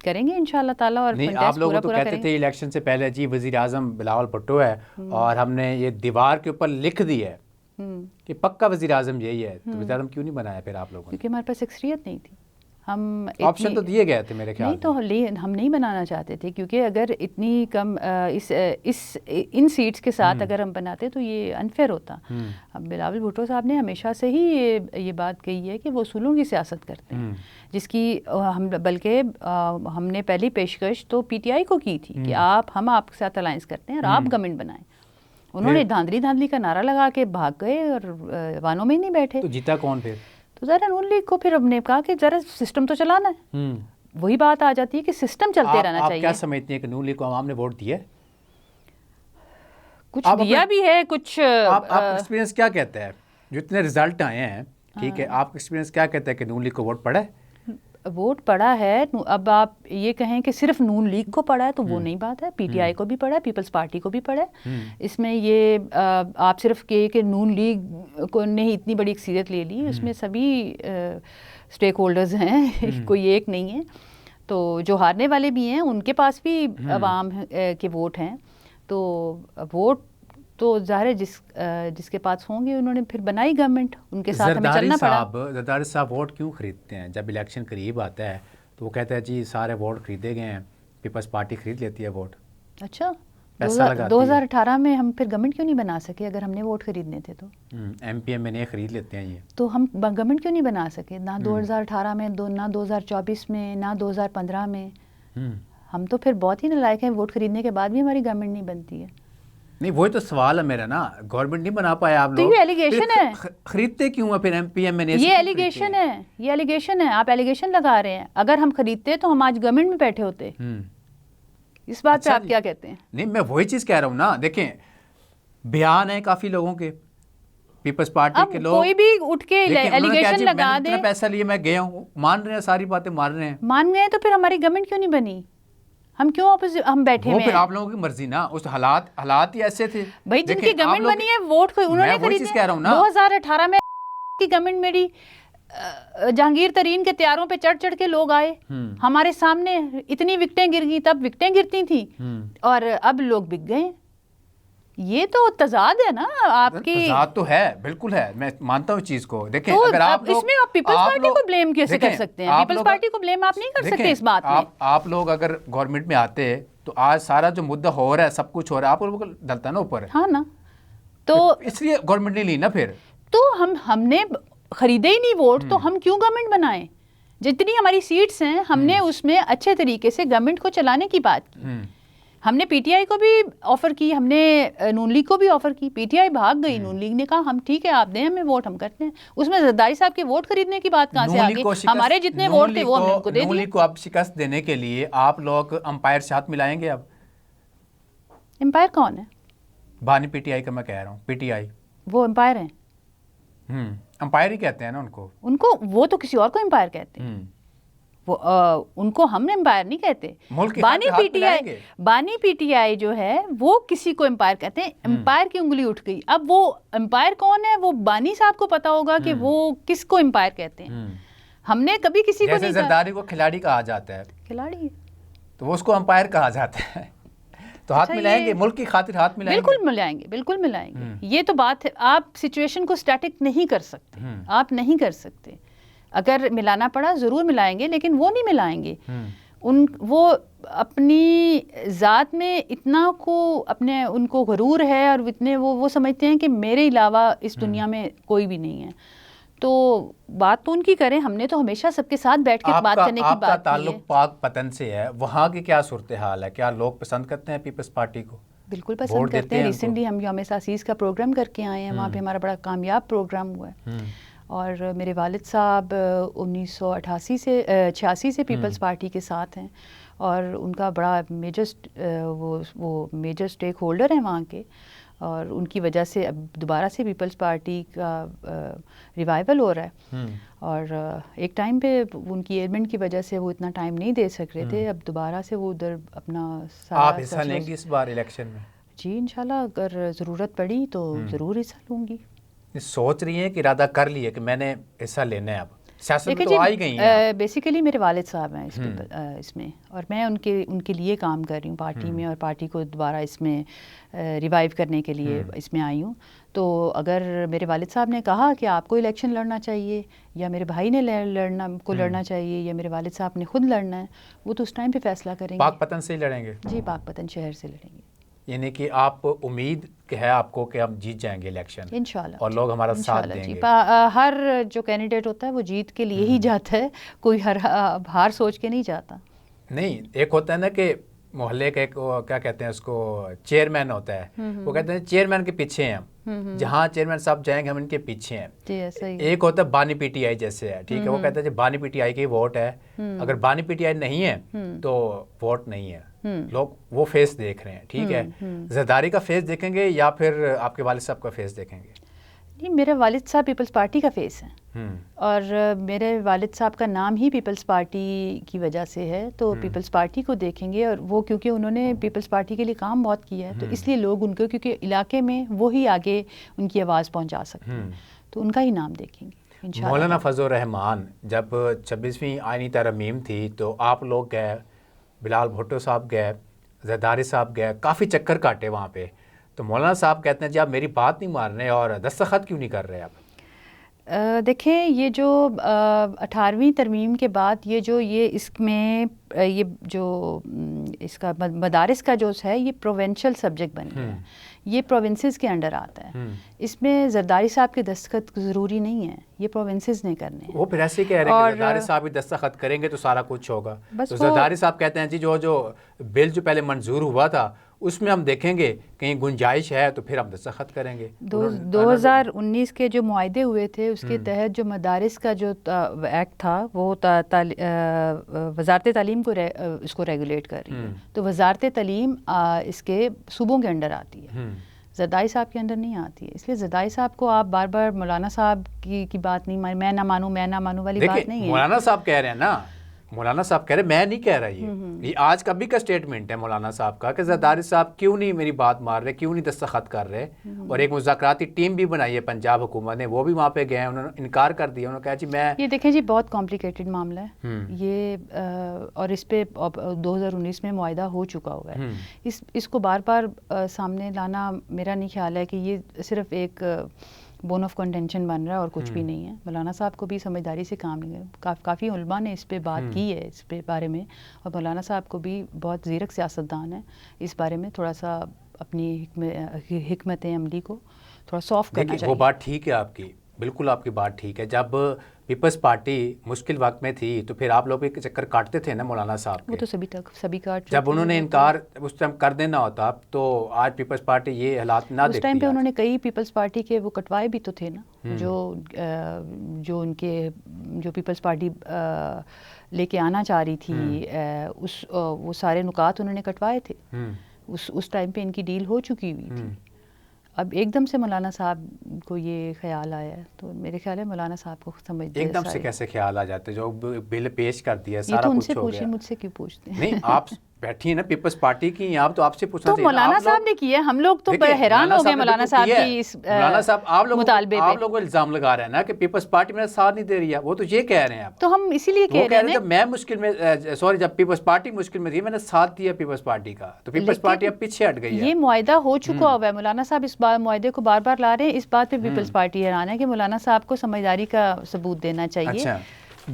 کریں گے انشاءاللہ تعالیٰ. اور نہیں, آپ لوگ تو کہتے تھے الیکشن سے پہلے جی وزیر اعظم بلاول بھٹو ہے اور ہم نے یہ دیوار کے اوپر لکھ دی ہے کہ پکا وزیر اعظم یہی ہے, تو وزیر اعظم کیوں نہیں بنایا پھر آپ لوگوں نے؟ کیونکہ ہمارے پاس اکثریت نہیں تھی. ہم آپشن تو دیے گئے تھے میرے خیال نہیں, تو ہم نہیں بنانا چاہتے تھے, کیونکہ اگر اتنی کم ان سیٹس کے ساتھ اگر ہم بناتے تو یہ انفیئر ہوتا. اب بلاول بھٹو صاحب نے ہمیشہ سے ہی یہ بات کہی ہے کہ وہ اصولوں کی سیاست کرتے ہیں, جس کی بلکہ ہم نے پہلی پیشکش تو پی ٹی آئی کو کی تھی کہ ہم آپ کے ساتھ الائنس کرتے ہیں اور آپ گورنمنٹ بنائیں. انہوں نے دھاندلی کا نعرہ لگا کے بھاگ گئے اور وانوں میں ہی نہیں بیٹھے. تو جیتا کون پھر؟ تو ذرا نون لیگ کو پھر ہم نے کہا کہ ذرا سسٹم تو چلانا ہے. وہی بات آ جاتی ہے کہ سسٹم چلتے رہنا چاہیے. آپ کیا سمجھتے ہیں کہ نون لیگ کو عوام نے ووٹ دیا؟ کچھ دیا بھی ہے, کچھ. آپ کا ایکسپیرینس کیا کہتا ہے جو اتنے رزلٹ آئے ہیں, ٹھیک ہے, آپ کا ایکسپیرینس کیا کہتا ہے کہ نون لیگ کو ووٹ پڑا ہے؟ ووٹ پڑا ہے. اب آپ یہ کہیں کہ صرف نون لیگ کو پڑا ہے تو وہ نہیں بات ہے, پی ٹی آئی کو بھی پڑا ہے, پیپلز پارٹی کو بھی پڑا ہے. اس میں یہ آپ صرف کہ نون لیگ کو نے اتنی بڑی اکثریت لے لی, اس میں سبھی اسٹیک ہولڈرز ہیں, کوئی ایک نہیں ہے. تو جو ہارنے والے بھی ہیں ان کے پاس بھی عوام کے ووٹ ہیں. تو ووٹ تو ظاہر ہے جس کے پاس ہوں گے انہوں نے پھر بنائی گورنمنٹ, ان کے ساتھ ہمیں چلنا پڑا. زرداری صاحب ووٹ کیوں خریدتے ہیں؟ جب الیکشن قریب آتا ہے تو وہ کہتے ہیں جی سارے ووٹ خریدے گئے ہیں, پیپلز پارٹی خرید لیتی ہے ووٹ. اچھا, 2018 میں ہم پھر گورنمنٹ کیوں نہیں بنا سکے اگر ہم نے ووٹ خریدنے تھے تو؟ ایم پی ایم این اے خرید لیتے ہیں یہ. تو ہم گورنمنٹ کیوں نہیں بنا سکے؟ نہ 2018 میں, نہ 2024 میں, نہ 2015 میں. ہم تو پھر بہت ہی نالائق ہیں, ووٹ خریدنے کے بعد بھی ہماری گورنمنٹ نہیں بنتی ہے. نہیں, وہی تو سوال ہے میرا نا, گورنمنٹ نہیں بنا پایا آپ لوگ, یہ ایلیگیشن ہے. خریدتے کیوں ہیں پھر ایم پی ایم این اے؟ یہ ایلیگیشن ہے, یہ ایلیگیشن ہے, آپ ایلیگیشن لگا رہے ہیں. اگر ہم خریدتے تو ہم آج گورنمنٹ میں بیٹھے ہوتے. اس بات پہ آپ کیا کہتے ہیں؟ نہیں, میں وہی چیز کہہ رہا ہوں نا. دیکھیں, بیان ہے کافی لوگوں کے, پیپلز پارٹی کے لوگ, کوئی بھی اٹھ کے ایلیگیشن لگا دے. میں نے پیسہ لیے, میں گیا ہوں, مان رہے ہیں, ساری باتیں مان رہے ہیں. مان گئے تو پھر ہماری گورنمنٹ کیوں نہیں بنی؟ ہم کیوں ہم بیٹھے ہیں؟ وہ پھر آپ لوگوں کی مرضی نا, اس حالات ہی ایسے تھے. بھائی جن کی گورنمنٹ بنی ہے ووٹ کو انہوں نے خریدے. 2018 میں کی گورنمنٹ میری جہانگیر ترین کے تیاروں پہ چڑھ کے لوگ آئے ہمارے سامنے, اتنی وکٹیں گر گئی, تب وکٹیں گرتی تھیں اور اب لوگ بک گئے. یہ تو تضاد ہے نا آپ کی. تضاد تو ہے, بالکل ہے, میں مانتا ہوں اس چیز کو. دیکھیں, اگر آپ اس میں آپ پیپلز پارٹی کو بلیم کیسے کر سکتے ہیں؟ پیپلز پارٹی کو بلیم آپ نہیں کر سکتے اس بات میں. آپ لوگ اگر گورنمنٹ میں آتے تو آج سارا جو مدعا ہو رہا ہے, سب کچھ ہو رہا ہے, آپ لوگوں کو ڈلتا نا اوپر. ہاں نا, تو اس لیے گورنمنٹ نے لی نا. پھر تو ہم نے خریدے ہی نہیں ووٹ, تو ہم کیوں گورنمنٹ بنائیں؟ جتنی ہماری سیٹس ہیں ہم نے اس میں اچھے طریقے سے گورنمنٹ کو چلانے کی بات کی. ہم نے پی ٹی آئی کو بھی آفر کی, ہم نے نون لیگ کو بھی آفر کی, پی ٹی آئی بھاگ گئی, نون لیگ نے کہا ہم ٹھیک ہے آپ دیں ہمیں ووٹ, ہم کرتے ہیں. اس میں زرداری صاحب کے ووٹ خریدنے کی بات کہاں سے آ گئی؟ ہمارے جتنے ووٹ تھے وہ ہم نے ان کو دے دیے. نون لیگ کو اب شکست دینے کے لیے آپ لوگ امپائر سے ہاتھ ملائیں گے؟ اب امپائر کون ہے؟ بانی پی ٹی آئی کا میں کہہ رہا ہوں, پی ٹی آئی وہ امپائر ہیں. امپائر ہی کہتے ہیں نا ان کو, وہ تو کسی اور کو امپائر کہتے ہیں. وہ ان کو ہم امپائر نہیں کہتے. بانی پی ٹی آئی جو ہے وہ کسی کو امپائر کہتے ہیں. امپائر کی انگلی اٹھ گئی. اب وہ امپائر کون ہے وہ بانی صاحب کو پتا ہوگا کہ وہ کس کو امپائر کہتے ہیں. ہم نے کبھی کسی کو نہیں کہا. زرداری کو کھلاڑی کہا جاتا ہے, کھلاڑی تو اس کو امپائر کہا جاتا ہے. تو ہاتھ ملائیں گے ملک کی خاطر, ہاتھ ملائیں گے؟ بالکل ملائیں گے, بالکل ملائیں گے. یہ تو بات ہے, آپ سچویشن کو سٹیٹک نہیں کر سکتے, آپ نہیں کر سکتے. اگر ملانا پڑا ضرور ملائیں گے, لیکن وہ نہیں ملائیں گے. وہ اپنی ذات میں اتنا کو اپنے ان کو غرور ہے, اور اتنے وہ سمجھتے ہیں کہ میرے علاوہ اس دنیا میں کوئی بھی نہیں ہے. تو بات تو ان کی کریں, ہم نے تو ہمیشہ سب کے ساتھ بیٹھ کے بات کرنے کی بات کی ہے. آپ کا تعلق پاک پتن سے ہے, وہاں کی کیا صورتحال ہے؟ کیا لوگ پسند کرتے ہیں پیپلز پارٹی کو؟ بالکل پسند کرتے ہیں. ریسنٹلی ہم یوم اساس کا پروگرام کر کے آئے ہیں, وہاں پہ ہمارا بڑا کامیاب پروگرام ہوا ہے. اور میرے والد صاحب 1986 سے پیپلز پارٹی کے ساتھ ہیں, اور ان کا بڑا وہ میجر اسٹیک ہولڈر ہیں وہاں کے, اور ان کی وجہ سے اب دوبارہ سے پیپلز پارٹی کا ریوائول ہو رہا ہے. اور ایک ٹائم پہ ان کی ایئرمنٹ کی وجہ سے وہ اتنا ٹائم نہیں دے سک رہے تھے, اب دوبارہ سے وہ ادھر اپنا آپ حصہ لیں گی اس بار الیکشن میں؟ جی انشاءاللہ, اگر ضرورت پڑی تو ضرور حصہ لوں گی. سوچ رہی ہیں کہ ارادہ کر لیے کہ میں نے حصہ لینا ہے؟ اب سیاست میں تو آئی گئی ہیں. بیسیکلی میرے والد صاحب ہیں اس میں, اور میں ان کے لیے کام کر رہی ہوں پارٹی میں, اور پارٹی کو دوبارہ اس میں ریوائیو کرنے کے لیے اس میں آئی ہوں. تو اگر میرے والد صاحب نے کہا کہ آپ کو الیکشن لڑنا چاہیے, یا میرے بھائی نے لڑنا چاہیے, یا میرے والد صاحب نے خود لڑنا ہے, وہ تو اس ٹائم پہ فیصلہ کریں گے. پاک پتن سے ہی لڑیں گے؟ جی, پاک پتن شہر سے لڑیں گے. یعنی کہ آپ امید ہے آپ کو کہ ہم جیت جائیں گے الیکشن انشاءاللہ, اور لوگ ہمارا ساتھ دیں گے؟ ہر جو کینڈیڈیٹ ہوتا ہے وہ جیت کے لیے ہی جاتا ہے, کوئی ہار سوچ کے نہیں جاتا. نہیں, ایک ہوتا ہے نا کہ محلے کا ایک کیا کہتے ہیں اس کو, چیئرمین ہوتا ہے, وہ کہتے ہیں چیئرمین کے پیچھے ہیں ہم, جہاں چیئرمین صاحب جائیں گے ہم ان کے پیچھے ہیں. ایک ہوتا ہے بانی پی ٹی آئی جیسے ہے, ٹھیک ہے, وہ کہتے ہیں بانی پی ٹی آئی کی ووٹ ہے, اگر بانی پی ٹی آئی نہیں ہے تو ووٹ نہیں ہے. لوگ وہ فیس دیکھ رہے ہیں, ٹھیک ہے. زرداری کا فیس دیکھیں گے یا پھر آپ کے والد صاحب کا فیس دیکھیں گے؟ نہیں, میرے والد صاحب پیپلز پارٹی کا فیس ہیں, اور میرے والد صاحب کا نام ہی پیپلز پارٹی کی وجہ سے ہے, تو پیپلز پارٹی کو دیکھیں گے. اور وہ کیونکہ انہوں نے پیپلز پارٹی کے لیے کام بہت کیا ہے, تو اس لیے لوگ ان کو, کیونکہ علاقے میں وہی آگے ان کی آواز پہنچا سکتے ہیں, تو ان کا ہی نام دیکھیں گے. مولانا فضل الرحمان جب 26ویں آئینی ترمیم تھی تو آپ لوگ گئے, بلال بھٹو صاحب گئے, زرداری صاحب گئے, کافی چکر کاٹے وہاں پہ. تو مولانا صاحب کہتے ہیں جی آپ میری بات نہیں مان رہے اور دستخط کیوں نہیں کر رہے آپ؟ دیکھیں, یہ جو 18ویں ترمیم کے بعد یہ اس میں یہ جو اس کا مدارس کا جو ہے یہ پروونشل سبجیکٹ بن گیا ہے, یہ پروونسز کے انڈر آتا ہے. اس میں زرداری صاحب کے دستخط ضروری نہیں ہے, یہ پروونسز نے کرنے ہیں. وہ پھر ایسے کہہ رہے ہیں کہ زرداری صاحب ہی دستخط کریں گے تو سارا کچھ ہوگا. تو زرداری صاحب کہتے ہیں جی جو بل جو پہلے منظور ہوا تھا اس میں ہم دیکھیں گے کہیں گنجائش ہے تو پھر ہم دستخط کریں گے. 2019 کے جو معاہدے ہوئے تھے اس کے تحت جو مدارس کا جو ایکٹ تھا وہ وزارت تعلیم کو اس کو ریگولیٹ کر رہی ہے, تو وزارت تعلیم اس کے صوبوں کے انڈر آتی ہے, زرداری صاحب کے اندر نہیں آتی ہے. اس لیے زرداری صاحب کو آپ بار بار مولانا صاحب کی بات نہیں میں نہ مانوں والی بات نہیں ہے. مولانا صاحب کہہ رہے ہیں نا, مولانا صاحب کہہ رہے, میں نہیں کہہ رہا. یہ آج کبھی کا سٹیٹمنٹ ہے مولانا صاحب کا کہ زرداری صاحب کیوں نہیں میری بات مار رہے, کیوں نہیں دستخط کر رہے. اور ایک مذاکراتی ٹیم بھی بنائی ہے پنجاب حکومت نے, وہ بھی وہاں پہ گئے ہیں, انہوں نے انکار کر دیا. انہوں نے کہا جی میں, یہ دیکھیں جی بہت کمپلیکیٹڈ معاملہ ہے یہ, اور اس پہ 2019 میں معاہدہ ہو چکا ہوا ہے. اس کو بار بار سامنے لانا میرا نہیں خیال ہے کہ یہ صرف ایک بون آف کنٹینشن بن رہا ہے اور کچھ بھی نہیں ہے. مولانا صاحب کو بھی سمجھداری سے کام نہیں ہے, کافی علماء نے اس پہ بات کی ہے اس پہ بارے میں, اور مولانا صاحب کو بھی بہت زیرک سیاستدان ہے, اس بارے میں تھوڑا سا اپنی حکمت عملی کو تھوڑا سافٹ کرنا چاہیے. وہ بات ٹھیک ہے آپ کی, بالکل آپ کی بات ٹھیک ہے. جب پیپلز پارٹی مشکل وقت میں تھی تو پھر آپ لوگ بھی چکر کاٹتے تھے نا مولانا صاحب وہ کے. تو سبھی کاٹ جب انہوں نے انکار اس ٹائم کر دینا ہوتا تو آج پیپلز پارٹی یہ حالات نہ دیکھتی. اس ٹائم پہ انہوں نے کئی پیپلز پارٹی کے وہ کٹوائے بھی تو تھے نا, جو ان کے جو پیپلز پارٹی لے کے آنا چاہ رہی تھی, وہ سارے نکات انہوں نے کٹوائے تھے. اس ٹائم پہ ان کی ڈیل ہو چکی ہوئی تھی. اب ایک دم سے مولانا صاحب کو یہ خیال آیا, تو میرے خیال ہے مولانا صاحب کو سمجھ ایک دم سے کیسے خیال آ جاتے, جو بل پیش کر دیا یہ سارا تو ان کچھ سے ہو پوچھیں, گیا. مجھ سے کیوں پوچھتے ہیں؟ نہیں, آپ بیٹھی ہیں نا پیپلز پارٹی کی, یہاں تو آپ سے پوچھنا تو چاہیے. مولانا صاحب نے کیا, ہم لوگ تو حیران ہو گئے مولانا صاحب کی اس مولانا صاحب مطالبے آپ پہ. لوگوں کو الزام لگا رہے ہیں نا کہ پیپلز پارٹی میرا ساتھ نہیں دے رہی ہے. وہ تو یہ کہہ رہے ہیں آپ, تو ہم اسی لیے کہہ رہے ہیں جب میں مشکل میں سوری جب پیپلز پارٹی مشکل میں تھی میں نے ساتھ دیا پیپلز پارٹی کا, تو پیپلز پارٹی اب پیچھے ہٹ گئی ہے. یہ معاہدہ ہو چکا ہوا ہے. مولانا صاحب اس معاہدے کو بار بار لا رہے ہیں. اس بات پہ پیپلز پارٹی حیران ہے کہ مولانا صاحب کو سمجھداری کا ثبوت دینا چاہیے. اچھا,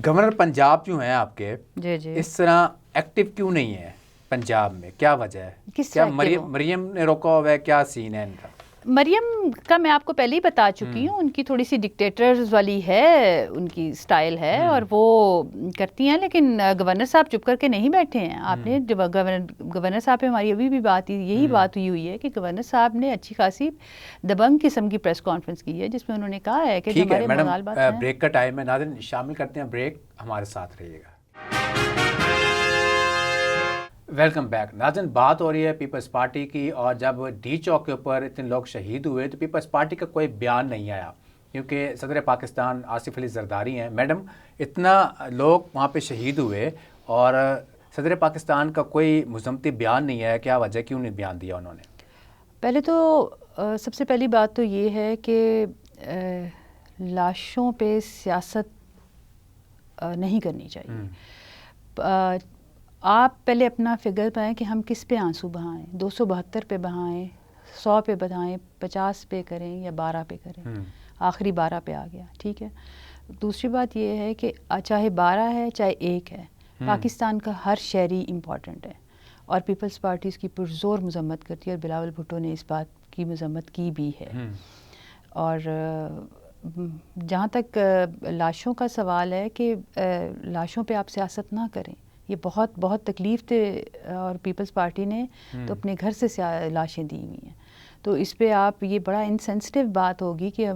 گورنر پنجاب جو ہیں آپ کے, جی اس طرح ایکٹیو کیوں نہیں ہے پنجاب میں, کیا وجہ ہے؟ کیا مریم نے روکا ہوا ہے, کیا سین ہے ان کا؟ مریم کا میں آپ کو پہلے ہی بتا چکی ہوں, ان کی تھوڑی سی ڈکٹیٹرز والی ہے, ان کی سٹائل ہے اور وہ کرتی ہیں, لیکن گورنر صاحب چپ کر کے نہیں بیٹھے ہیں. آپ نے گورنر صاحب پہ ہماری ابھی بھی یہی بات ہوئی ہے کہ گورنر صاحب نے اچھی خاصی دبنگ قسم کی پریس کانفرنس کی ہے, جس میں انہوں نے کہا ہے کہ ہمارے مطالبات ہیں. بریک کا ٹائم ہے, ناظرین شامل کرتے ہیں بریک, ہمارے ساتھ رہیے گا. Welcome back. ناظرین بات ہو رہی ہے پیپلز پارٹی کی, اور جب ڈی چوک کے اوپر اتنے لوگ شہید ہوئے تو پیپلز پارٹی کا کوئی بیان نہیں آیا, کیونکہ صدر پاکستان آصف علی زرداری ہیں. میڈم, اتنا لوگ وہاں پہ شہید ہوئے اور صدر پاکستان کا کوئی مذمتی بیان نہیں آیا, کیا وجہ, کیوں نہیں بیان دیا انہوں نے؟ پہلے تو سب سے پہلی بات تو یہ ہے کہ لاشوں پہ سیاست نہیں کرنی چاہیے. آپ پہلے اپنا فگر پائیں کہ ہم کس پہ آنسو بہائیں, 272 پہ بہائیں, 100 پہ بہائیں, 50 پہ کریں یا 12 پہ کریں. آخری 12 پہ آ گیا, ٹھیک ہے. دوسری بات یہ ہے کہ چاہے 12 ہے چاہے 1 ہے, پاکستان کا ہر شہری امپورٹنٹ ہے, اور پیپلز پارٹی اس کی پرزور مذمت کرتی ہے, اور بلاول بھٹو نے اس بات کی مذمت کی بھی ہے. اور جہاں تک لاشوں کا سوال ہے کہ لاشوں پہ آپ سیاست نہ کریں, یہ بہت بہت تکلیف تھے, اور پیپلز پارٹی نے تو اپنے گھر سے لاشیں دی ہوئی ہیں. تو اس پہ آپ, یہ بڑا انسینسٹیو بات ہوگی کہ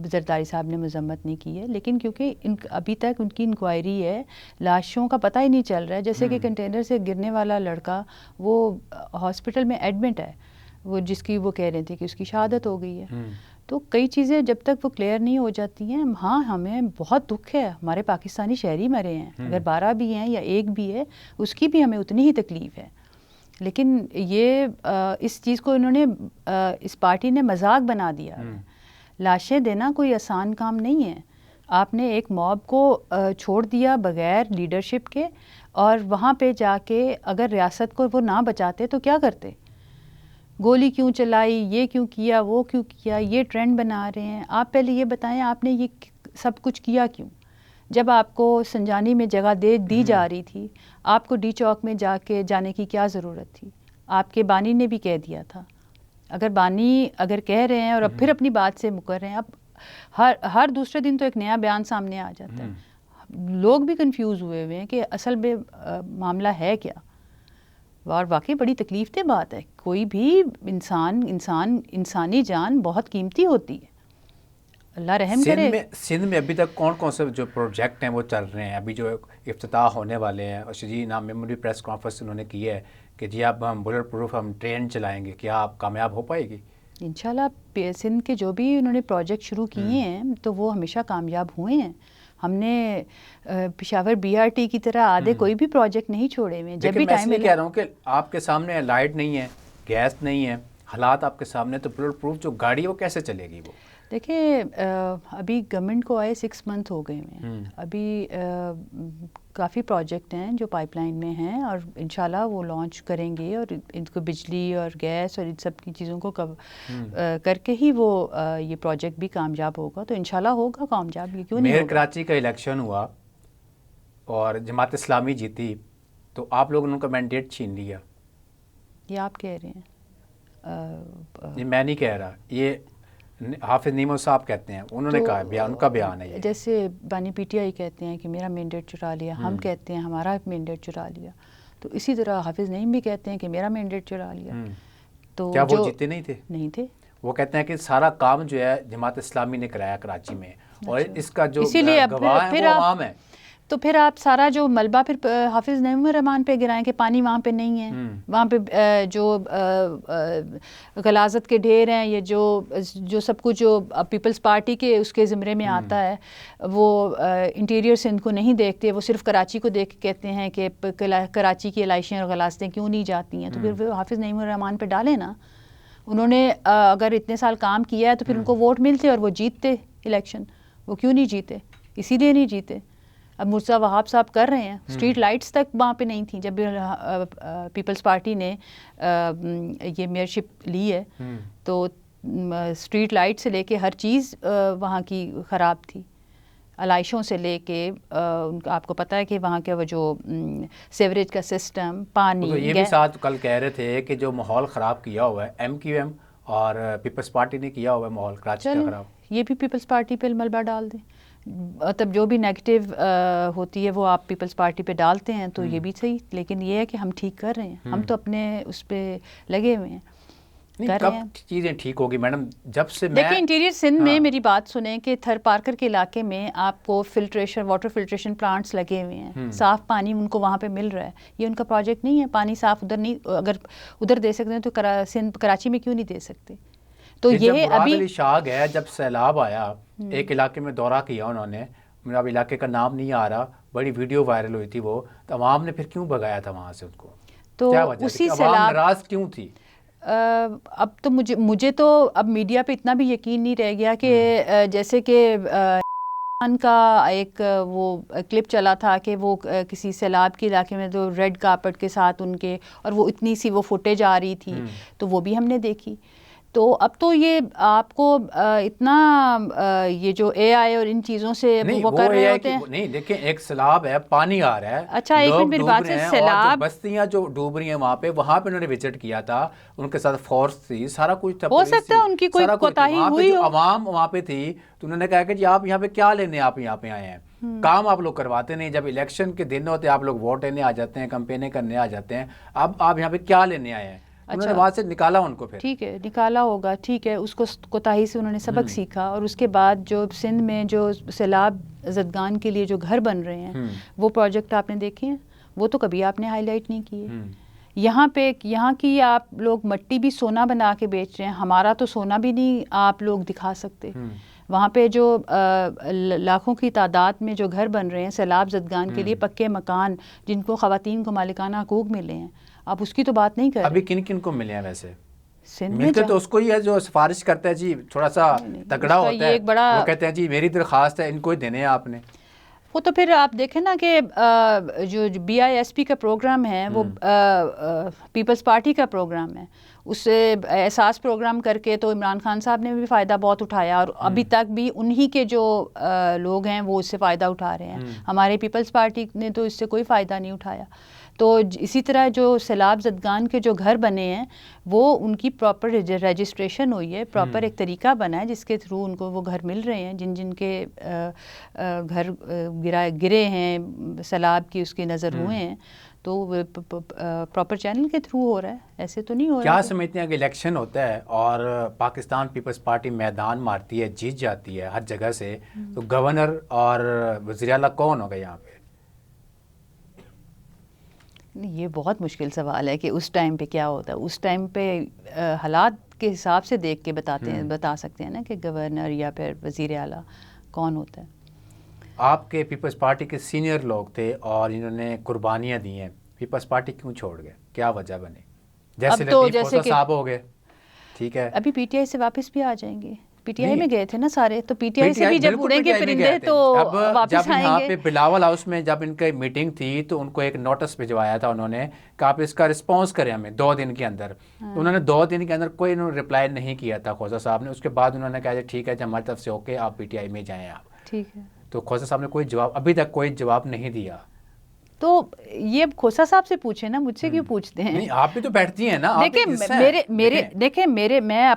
زرداری صاحب نے مذمت نہیں کی ہے, لیکن کیونکہ ابھی تک ان کی انکوائری ہے, لاشوں کا پتہ ہی نہیں چل رہا ہے. جیسے کہ کنٹینر سے گرنے والا لڑکا وہ ہاسپٹل میں ایڈمٹ ہے, وہ جس کی وہ کہہ رہے تھے کہ اس کی شہادت ہو گئی ہے. تو کئی چیزیں جب تک وہ کلیئر نہیں ہو جاتی ہیں, ہاں ہمیں بہت دکھ ہے, ہمارے پاکستانی شہری مرے ہیں, اگر 12 بھی ہیں یا 1 بھی ہے اس کی بھی ہمیں اتنی ہی تکلیف ہے. لیکن یہ اس چیز کو انہوں نے, اس پارٹی نے مذاق بنا دیا. لاشیں دینا کوئی آسان کام نہیں ہے. آپ نے ایک موب کو چھوڑ دیا بغیر لیڈرشپ کے, اور وہاں پہ جا کے اگر ریاست کو وہ نہ بچاتے تو کیا کرتے؟ گولی کیوں چلائی, یہ کیوں کیا, وہ کیوں کیا, یہ ٹرینڈ بنا رہے ہیں. آپ پہلے یہ بتائیں آپ نے یہ سب کچھ کیا کیوں؟ جب آپ کو سنجانی میں جگہ دی جا رہی تھی, آپ کو ڈی چوک میں جانے کی کیا ضرورت تھی؟ آپ کے بانی نے بھی کہہ دیا تھا. اگر بانی اگر کہہ رہے ہیں اور اب پھر اپنی بات سے مکر رہے ہیں, اب ہر دوسرے دن تو ایک نیا بیان سامنے آ جاتا ہے. لوگ بھی کنفیوز ہوئے ہیں کہ اصل میں معاملہ ہے کیا, اور واقعی بڑی تکلیف دہ بات ہے. کوئی بھی انسانی جان بہت قیمتی ہوتی ہے, اللہ رحم کرے. سندھ میں ابھی تک کون کون سے جو پروجیکٹ ہیں وہ چل رہے ہیں, ابھی جو افتتاح ہونے والے ہیں؟ اور جی نام میموری پریس کانفرنس انہوں نے کی ہے کہ جی اب ہم بلٹ پروف ہم ٹرین چلائیں گے, کیا آپ کامیاب ہو پائے گی؟ انشاءاللہ سندھ کے جو بھی انہوں نے پروجیکٹ شروع کیے ہیں تو وہ ہمیشہ کامیاب ہوئے ہیں. ہم نے پشاور BRT کی طرح آدھے کوئی بھی پروجیکٹ نہیں چھوڑے ہوئے. جب بھی ٹائم میں کہہ رہا ہوں کہ آپ کے سامنے لائٹ نہیں ہے, گیس نہیں ہے, حالات آپ کے سامنے, تو بلٹ پروف جو گاڑی ہے وہ کیسے چلے گی؟ وہ دیکھیں, ابھی گورنمنٹ کو آئے 6 منتھ ہو گئے ہیں. ابھی کافی پروجیکٹ ہیں جو پائپ لائن میں ہیں, اور انشاءاللہ وہ لانچ کریں گے, اور ان کو بجلی اور گیس اور ان سب کی چیزوں کو کر کے ہی وہ یہ پروجیکٹ بھی کامیاب ہوگا. تو انشاءاللہ ہوگا کامیاب, یہ کیوں نہیں ہوگا. کراچی کا الیکشن ہوا اور جماعت اسلامی جیتی, تو آپ لوگوں نے ان کا مینڈیٹ چھین لیا. یہ آپ کہہ رہے ہیں, یہ میں نہیں کہہ رہا, یہ حافظ نیمو صاحب کہتے ہیں، انہوں نے کہا بیان، ان کا بیان ہے یہ. جیسے بانی پی ٹی آئی کہتے ہیں کہ میرا مینڈیٹ چرا لیا، ہم کہتے ہیں ہمارا مینڈیٹ چرا لیا، تو اسی طرح حافظ نعیم بھی کہتے ہیں کہ میرا مینڈیٹ چرا لیا. تو کیا وہ جیتے نہیں تھے؟ نہیں تھے. وہ کہتے ہیں کہ سارا کام جو ہے جماعت اسلامی نے کرایا کراچی میں، اور اس کا جو اسی لیے گواہ ہے وہ عوام ہے. تو پھر آپ سارا جو ملبہ پھر حافظ نعیم الرحمان پہ گرائیں کہ پانی وہاں پہ نہیں ہے، وہاں پہ جو غلاظت کے ڈھیر ہیں، یہ جو سب کچھ جو پیپلز پارٹی کے اس کے زمرے میں آتا ہے، وہ انٹیریئر سندھ کو نہیں دیکھتے، وہ صرف کراچی کو دیکھ کے کہتے ہیں کہ کراچی کی علائشیں اور غلاظتیں کیوں نہیں جاتی ہیں. تو پھر وہ حافظ نعیم الرحمان پہ ڈالیں نا. انہوں نے اگر اتنے سال کام کیا ہے تو پھر ان کو ووٹ ملتے اور وہ جیتتے الیکشن. وہ کیوں نہیں جیتے؟ اسی لیے نہیں جیتے. اب مرزا وہاب صاحب کر رہے ہیں، اسٹریٹ لائٹس تک وہاں پہ نہیں تھیں جب پیپلز پارٹی نے یہ میئرشپ لی ہے. تو اسٹریٹ لائٹ سے لے کے ہر چیز وہاں کی خراب تھی، علائشوں سے لے کے آپ کو پتہ ہے کہ وہاں کے وہ جو سیوریج کا سسٹم، پانی. یہ بھی ساتھ کل کہہ رہے تھے کہ جو ماحول خراب کیا ہوا ہے ایم کیو ایم اور پیپلز پارٹی نے کیا ہوا ہے ماحول کراچی کا خراب. یہ بھی پیپلز پارٹی پہ ملبہ ڈال دیں. تب جو بھی نیگیٹو ہوتی ہے وہ آپ پیپلز پارٹی پہ ڈالتے ہیں تو یہ بھی صحیح. لیکن یہ ہے کہ ہم ٹھیک کر رہے ہیں، ہم تو اپنے اس پہ لگے ہوئے ہیں. کب چیزیں ٹھیک ہوگی میڈم؟ جب سے دیکھیں انٹیریئر سندھ میں میری بات سنیں کہ تھر پارکر کے علاقے میں آپ کو واٹر فلٹریشن پلانٹس لگے ہوئے ہیں، صاف پانی ان کو وہاں پہ مل رہا ہے. یہ ان کا پروجیکٹ نہیں ہے. پانی صاف ادھر نہیں، اگر ادھر دے سکتے ہیں تو کراچی میں کیوں نہیں دے سکتے؟ تو یہ ابھی شاہ گیا جب سیلاب آیا، ایک علاقے میں دورہ کیا انہوں نے، میرا اب علاقے کا نام نہیں آ رہا، بڑی ویڈیو وائرل ہوئی تھی وہ، تو عوام نے پھر کیوں بھگایا تھا وہاں سے ان کو؟ تو کیا وجہ تھی؟ عوام ناراض کیوں تھی؟ اب تو مجھے تو اب میڈیا پہ اتنا بھی یقین نہیں رہ گیا کہ جیسے کہ کا ایک وہ کلپ چلا تھا کہ وہ کسی سیلاب کے علاقے میں تو ریڈ کارپٹ کے ساتھ ان کے، اور وہ اتنی سی وہ فوٹیج آ رہی تھی، تو وہ بھی ہم نے دیکھی. تو اب تو یہ آپ کو اتنا یہ جو اے آئی اور ان چیزوں سے وہ کر رہے ہوتے ہیں. نہیں دیکھیں، ایک سیلاب ہے، پانی آ رہا ہے، اچھا ایک منٹ میری بات سے، سیلاب بستیاں جو ڈوب رہی ہیں وہاں پہ انہوں نے وزٹ کیا تھا، ان کے ساتھ فورس تھی، سارا کچھ تھا. ہو سکتا ہے ان کی کوئی کوتاہی ہوئی ہو. عوام وہاں پہ تھی تو انہوں نے کہا کہ جی آپ یہاں پہ کیا لینے آپ یہاں پہ آئے ہیں، کام آپ لوگ کرواتے نہیں، جب الیکشن کے دن ہوتے آپ لوگ ووٹ لینے آ جاتے ہیں، کمپینیں کرنے آ جاتے ہیں، اب آپ یہاں پہ کیا لینے آئے ہیں. انہوں نے وہاں سے نکالا ان کو. پھر ٹھیک ہے نکالا ہوگا، ٹھیک ہے، اس کو کوتاہی سے انہوں نے سبق سیکھا. اور اس کے بعد جو سندھ میں جو سیلاب زدگان کے لیے جو گھر بن رہے ہیں وہ پروجیکٹ آپ نے دیکھے ہیں، وہ تو کبھی آپ نے ہائی لائٹ نہیں کیے. یہاں کی آپ لوگ مٹی بھی سونا بنا کے بیچ رہے ہیں، ہمارا تو سونا بھی نہیں آپ لوگ دکھا سکتے. وہاں پہ جو لاکھوں کی تعداد میں جو گھر بن رہے ہیں سیلاب زدگان کے لیے، پکے مکان جن کو خواتین کو مالکانہ حقوق ملے ہیں، آپ اس کی تو بات نہیں کر رہے. ابھی کن کن کو ملے ہیں ویسے؟ ملتے تو اس کو ہی ہے جو سفارش کرتا ہے جی، تھوڑا سا تگڑا ہوتا ہے، وہ کہتے ہیں جی میری درخواست ہے ان کو ہی دینے ہیں آپ نے. وہ تو پھر آپ دیکھیں نا کہ جو BISP کا پروگرام ہے وہ پیپلز پارٹی کا پروگرام ہے، اس سے احساس پروگرام کر کے تو عمران خان صاحب نے بھی فائدہ بہت اٹھایا، اور ابھی تک بھی انہی کے جو لوگ ہیں وہ اس سے فائدہ اٹھا رہے ہیں. ہمارے پیپلز پارٹی نے تو اس سے کوئی فائدہ نہیں اٹھایا. تو اسی طرح جو سیلاب زدگان کے جو گھر بنے ہیں وہ ان کی پراپر رجسٹریشن ہوئی ہے، پراپر ایک طریقہ بنا ہے جس کے تھرو ان کو وہ گھر مل رہے ہیں، جن کے گھر گرے ہیں سیلاب کی اس کے نظر ہوئے ہیں. تو پراپر چینل کے تھرو ہو رہا ہے، ایسے تو نہیں ہو رہا. کیا سمجھتے ہیں کہ الیکشن ہوتا ہے اور پاکستان پیپلز پارٹی میدان مارتی ہے، جیت جاتی ہے ہر جگہ سے، تو گورنر اور وزیر اعلیٰ کون ہوگا یہاں پہ؟ یہ بہت مشکل سوال ہے کہ اس ٹائم پہ کیا ہوتا ہے. اس ٹائم پہ حالات کے حساب سے دیکھ کے بتا سکتے ہیں نا کہ گورنر یا پھر وزیر اعلیٰ کون ہوتا ہے. آپ کے پیپلز پارٹی کے سینئر لوگ تھے اور انہوں نے قربانیاں دی ہیں، پیپلز پارٹی کیوں چھوڑ گئے؟ کیا وجہ بنی؟ جیسے لطیف کھوسہ صاحب ہو گئے، ٹھیک ہے، ابھی PTI سے واپس بھی آ جائیں گے. PTI میں گئے تھے نا سارے، تو PTI سے بھی جب اڑیں گے پرندے تو واپس جب آئیں یہاں گے. پہ بلاول ہاؤس میں جب ان کی میٹنگ تھی تو ان کو ایک نوٹس بھجوایا تھا انہوں نے کہ آپ اس کا رسپانس کریں ہمیں 2 دن کے اندر. انہوں نے 2 دن کے اندر کوئی انہوں نے رپلائی نہیں کیا تھا کھوسہ صاحب نے. اس کے بعد انہوں نے کہا ٹھیک ہے جب ہماری طرف سے اوکے آپ PTI میں جائیں آپ. ٹھیک ہے. تو کھوسہ صاحب نے کوئی جواب ابھی تک کوئی جواب نہیں دیا. تو یہ اب کھوسا صاحب سے پوچھیں نا, مجھ سے کیوں پوچھتے ہیں؟ نہیں آپ بھی تو بیٹھتی ہیں نا. دیکھیں میں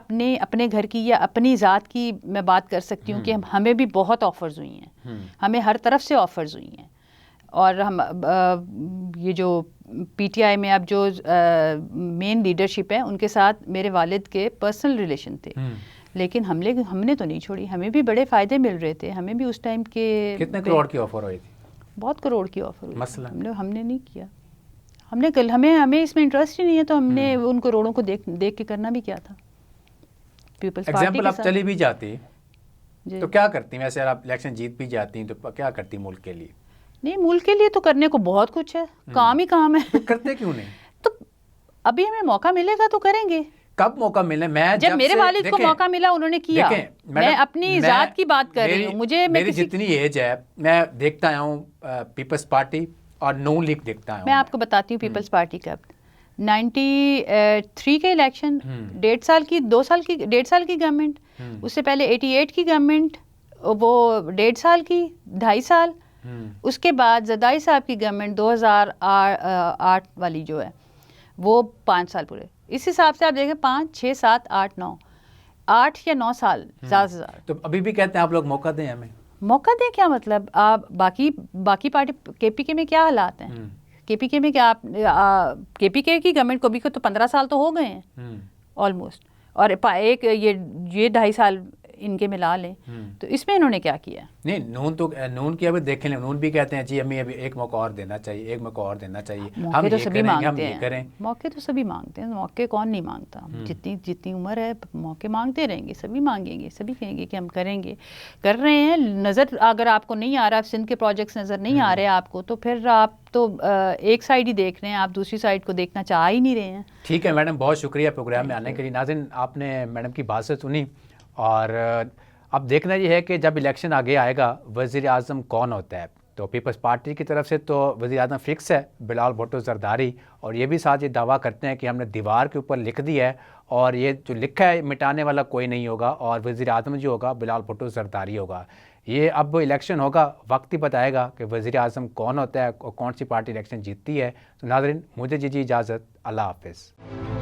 اپنے گھر کی یا اپنی ذات کی میں بات کر سکتی ہوں کہ ہمیں بھی بہت آفرز ہوئی ہیں, ہمیں ہر طرف سے آفرز ہوئی ہیں, اور ہم یہ جو پی ٹی آئی میں اب جو مین لیڈرشپ ہے ان کے ساتھ میرے والد کے پرسنل ریلیشن تھے, لیکن ہم نے تو نہیں چھوڑی, ہمیں بھی بڑے فائدے مل رہے تھے, ہمیں بھی اس ٹائم کے کتنے کروڑ کی آفر ہوئی تھی؟ بہت کروڑ کی آفر ہوئی. مثلا ہم نے نہیں کیا, ہمیں اس میں انٹرسٹ ہی نہیں ہے, تو ہم نے ان کروڑوں کو دیکھ کے کرنا بھی کیا تھا. پیپلز پارٹی ایگزامپل آپ چلی بھی جاتی جی. تو کیا کرتی ہیں ویسے؟ آپ الیکشن جیت بھی جاتی ہیں تو کیا کرتی ملک کے لیے؟ نہیں, ملک کے لیے تو کرنے کو بہت کچھ ہے, کام ہی کام ہے. کرتے کیوں نہیں؟ تو ابھی ہمیں موقع ملے گا تو کریں گے. کب موقع ملے؟ میں جب میرے والد کو موقع ملا انہوں نے کیا. میں اپنی ذات کی بات کر رہی ہوں. میری جتنی ایج ہے میں دیکھتا آیا ہوں پیپلز پارٹی اور نون لیگ دیکھتا آیا ہوں. میں آپ کو بتاتی ہوں پیپلز پارٹی کا 93 کے الیکشن, 1.5 سال کی گورنمنٹ, اس سے پہلے 88 کی گورنمنٹ, وہ 1.5 سال کی, 2.5 سال, اس کے بعد زرداری صاحب کی گورنمنٹ 2008 والی جو ہے وہ 5 سال پورے. اس حساب سے آپ دیکھیں 5 6 7 8 9 8 یا 9 سال زیادہ سے زیادہ. تو ابھی بھی کہتے ہیں آپ لوگ موقع دیں ہمیں. موقع دیں کیا مطلب؟ آپ باقی پارٹی کے پی کے میں کیا حالات ہیں؟ کے پی کے میں کیا آپ کے پی کے کی گورنمنٹ کو بھی تو 15 سال تو ہو گئے ہیں آلموسٹ, اور ایک یہ 2.5 سال ان کے ملا لیں, تو اس میں انہوں نے کیا کیا؟ نہیں نون کی ابھی دیکھیں, نون بھی کہتے ہیں جی ہمیں ابھی ایک موقع اور دینا چاہیے, ایک موقع اور دینا چاہیے. موقع تو سبھی مانگتے ہیں, موقع تو سبھی مانگتے ہیں, موقع کون نہیں مانگتا؟ جتنی عمر ہے موقع مانگتے رہیں گے, سبھی مانگیں گے, سبھی کہیں گے کہ ہم کریں گے, کر رہے ہیں. نظر اگر آپ کو نہیں آ رہا, سندھ کے پروجیکٹس نظر نہیں آ رہے آپ کو, تو پھر آپ تو ایک سائڈ ہی دیکھ رہے ہیں, آپ دوسری سائڈ کو دیکھنا چاہ ہی نہیں رہے ہیں. ٹھیک ہے میڈم, بہت شکریہ پروگرام میں آنے کے لیے. ناظرین آپ نے میڈم کی بات سے سنی, اور اب دیکھنا یہ ہے کہ جب الیکشن آگے آئے گا وزیر اعظم کون ہوتا ہے. تو پیپلز پارٹی کی طرف سے تو وزیر اعظم فکس ہے بلال بھٹو زرداری, اور یہ بھی ساتھ یہ دعویٰ کرتے ہیں کہ ہم نے دیوار کے اوپر لکھ دیا ہے, اور یہ جو لکھا ہے مٹانے والا کوئی نہیں ہوگا, اور وزیر اعظم جو ہوگا بلال بھٹو زرداری ہوگا. یہ اب الیکشن ہوگا, وقت ہی بتائے گا کہ وزیر اعظم کون ہوتا ہے اور کون سی پارٹی الیکشن جیتتی ہے. تو ناظرین مجھے اجازت, اللہ حافظ.